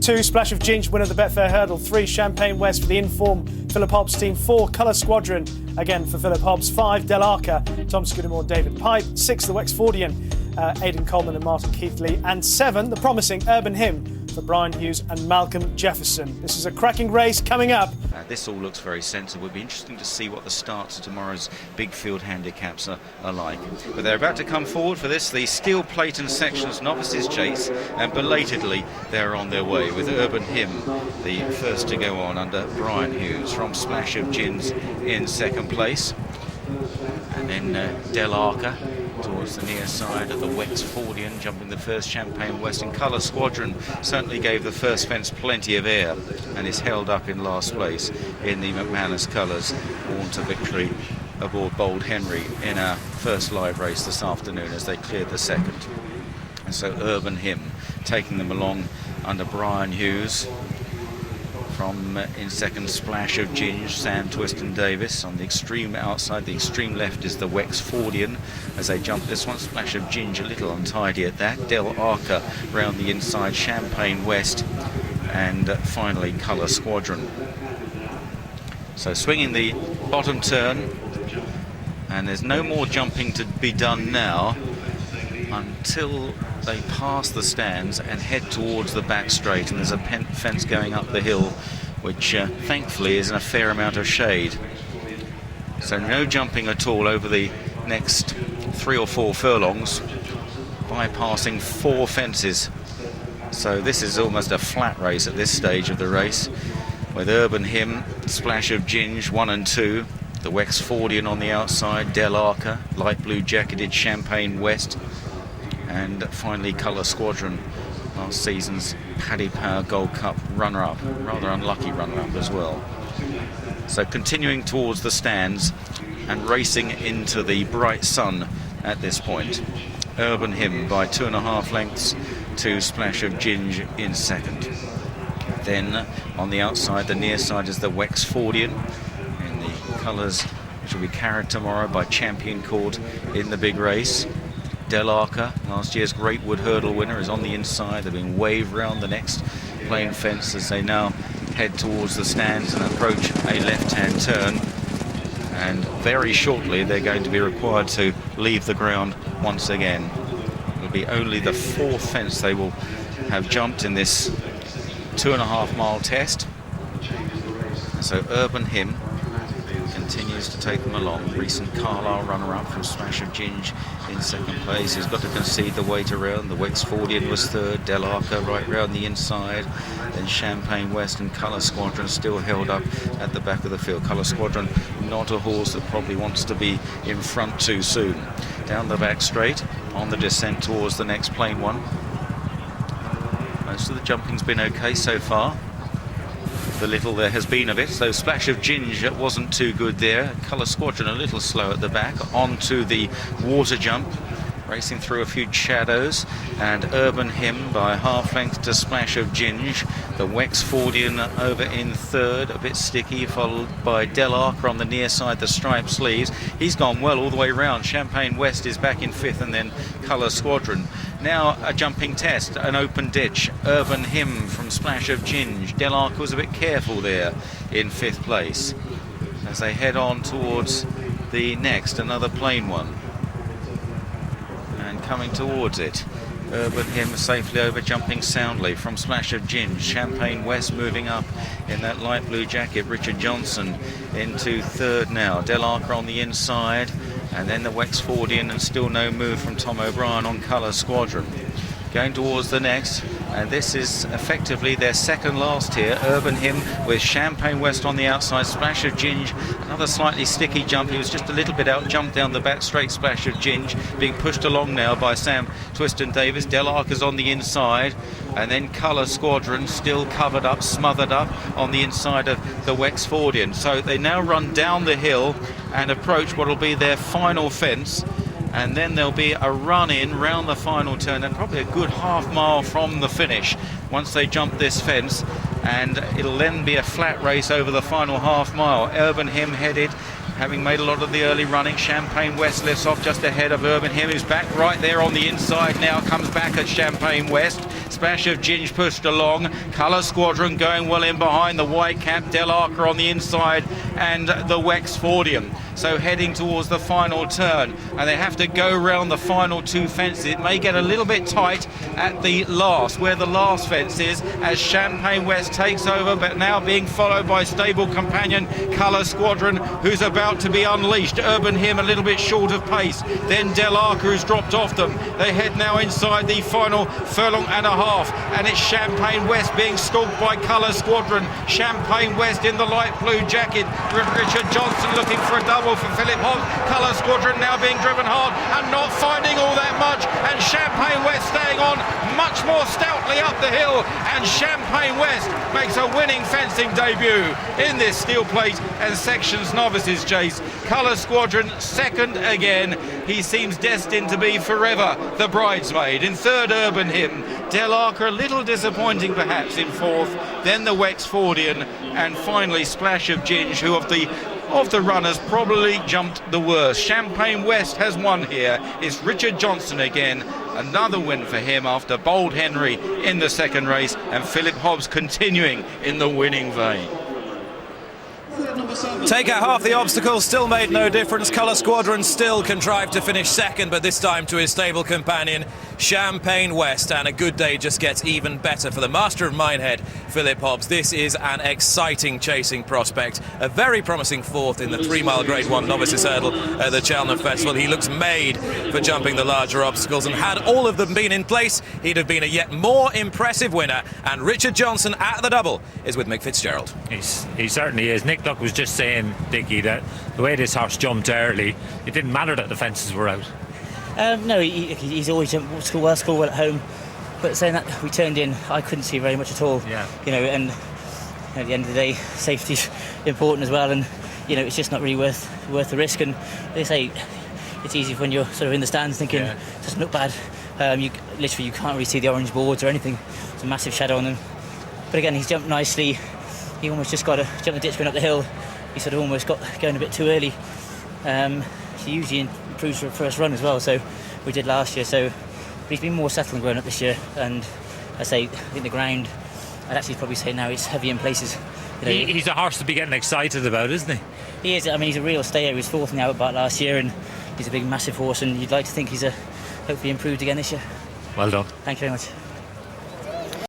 2, Splash of Ginge, winner of the Betfair Hurdle. 3, Champagne West for the inform Philip Hobbs team. 4, Colour Squadron, again for Philip Hobbs. 5, Del Arca, Tom Scudamore, David Pipe. 6, the Wexfordian, Aidan Coleman and Martin Keithley. And 7, the promising Urban Hymn for Brian Hughes and Malcolm Jefferson. This is a cracking race coming up. This all looks very sensible. It'll be interesting to see what the starts of tomorrow's big field handicaps are like. But they're about to come forward for this, the Steel Plate and Sections Novices Chase, and belatedly they're on their way with Urban Hymn, the first to go on under Brian Hughes, from Splash of Ginge in second place. And then Del Arca towards the near side of the Wexfordian, jumping the first, Champagne West. And Colour Squadron certainly gave the first fence plenty of air and is held up in last place in the McManus colours, born to victory aboard Bold Henry in our first live race this afternoon as they cleared the second. And so Urban Hymn taking them along under Brian Hughes. From in second, Splash of Ginge, Sam Twiston Davis. On the extreme outside, the extreme left is the Wexfordian as they jump this one. Splash of Ginge a little untidy at that. Del Arca round the inside, Champagne West, and finally Colour Squadron. So swinging the bottom turn, and there's no more jumping to be done now until they pass the stands and head towards the back straight, and there's a fence going up the hill which thankfully is in a fair amount of shade. So no jumping at all over the next 3 or 4 furlongs, bypassing 4 fences. So this is almost a flat race at this stage of the race, with Urban Hymn, Splash of Ginge 1 and 2, the Wexfordian on the outside, Del Arca, light blue jacketed Champagne West, and finally Colour Squadron, last season's Paddy Power Gold Cup runner-up, rather unlucky runner-up as well. So continuing towards the stands and racing into the bright sun at this point. Urban Hymn by 2.5 lengths to Splash of Ginge in second. Then on the outside, the near side, is the Wexfordian in the colours which will be carried tomorrow by Champion Court in the big race. Del Arca, last year's Great Wood Hurdle winner, is on the inside. They're being waved round the next plain fence as they now head towards the stands and approach a left-hand turn. And very shortly they're going to be required to leave the ground once again. It'll be only the 4th fence they will have jumped in this 2.5 mile test. So Urban Hymn continues to take them along. Recent Carlisle runner-up from Splash of Ginge in second place. He's got to concede the weight around. The Wexfordian was third, Del Arca right round the inside, then Champagne West, and Colour Squadron still held up at the back of the field. Colour Squadron, not a horse that probably wants to be in front too soon. Down the back straight, on the descent towards the next plain one. Most of the jumping's been okay so far, the little there has been of it. So Splash of Ginge wasn't too good there. Colour Squadron a little slow at the back. Onto the water jump, racing through a few shadows, and Urban Hymn by 1/2 length to Splash of Ginge. The Wexfordian over in third, a bit sticky, followed by Del Arca on the near side, the striped sleeves. He's gone well all the way round. Champagne West is back in 5th, and then Colour Squadron. Now a jumping test, an open ditch. Urban Hymn from Splash of Ginge. Del Arca was a bit careful there in 5th place as they head on towards the next, another plain one. And coming towards it, Urban Hymn safely over, jumping soundly from Splash of Ginge. Champagne West moving up in that light blue jacket. Richard Johnson into 3rd now. Del Arca on the inside, and then the Wexfordian, and still no move from Tom O'Brien on Colour Squadron. Going towards the next, and this is effectively their second last here. Urban Hymn with Champagne West on the outside. Splash of Ginge, another slightly sticky jump. He was just a little bit out, jumped down the back straight. Splash of Ginge being pushed along now by Sam Twiston Davis. Del Arca's on the inside, and then Colour Squadron still covered up, smothered up on the inside of the Wexfordian. So they now run down the hill and approach what will be their final fence, and then there'll be a run in round the final turn, and probably a good 1/2 mile from the finish once they jump this fence, and it'll then be a flat race over the final 1/2 mile. Urban Hymn headed, having made a lot of the early running. Champagne West lifts off just ahead of Urban Hymn, who's back right there on the inside now, comes back at Champagne West. Splash of Ginge pushed along. Colour Squadron going well in behind. The white cap Del Arca on the inside, and the Wexfordian. So heading towards the final turn, and they have to go round the final two fences. It may get a little bit tight at the last, where the last fence is, as Champagne West takes over, but now being followed by stable companion Colour Squadron, who's about to be unleashed. Urban Hymn a little bit short of pace. Then Del Arca, who's dropped off them. They head now inside the final furlong and a half, and it's Champagne West being stalked by Colour Squadron. Champagne West in the light blue jacket. Richard Johnson looking for a double for Philip Hobbs. Colour Squadron now being driven hard and not finding all that much, and Champagne West staying on much more stoutly up the hill, and Champagne West makes a winning fencing debut in this steel plate and sections novices chase. Colour Squadron second again. He seems destined to be forever the bridesmaid. In third, Urban Hymn. Del Arca a little disappointing perhaps in fourth, then the Wexfordian, and finally Splash of Ginge, who of the runners probably jumped the worst. Champagne West has won here. It's Richard Johnson again. Another win for him after Bold Henry in the second race, and Philip Hobbs continuing in the winning vein. Take out half the obstacles, still made no difference. Colour Squadron still contrived to finish second, but this time to his stable companion Champagne West, and a good day just gets even better for the master of Minehead, Philip Hobbs. This is an exciting chasing prospect, a very promising fourth in the 3-mile Grade 1 novices hurdle at the Cheltenham Festival. He looks made for jumping the larger obstacles, and had all of them been in place, he'd have been a yet more impressive winner. And Richard Johnson at the double is with Mick Fitzgerald. He certainly is. Nick Luck was just saying, Dickie, that the way this horse jumped early, it didn't matter that the fences were out. No, he's always jumped score well at home. But saying that, we turned in, I couldn't see very much at all. Yeah. And at the end of the day, safety's important as well. And it's just not really worth the risk. And they say it's easy when you're sort of in the stands thinking it doesn't look bad. You can't really see the orange boards or anything. It's a massive shadow on them. But again, he's jumped nicely. He almost just got to jump the ditch going up the hill. He sort of almost got going a bit too early. He usually improves for a first run as well, so we did last year. So but he's been more settled and grown up this year. And I think the ground, I'd actually probably say now it's heavy in places. He's a horse to be getting excited about, isn't he? He is. I mean, he's a real stayer. He was fourth in the Outback last year, and he's a big, massive horse. And you'd like to think he's hopefully improved again this year. Well done. Thank you very much.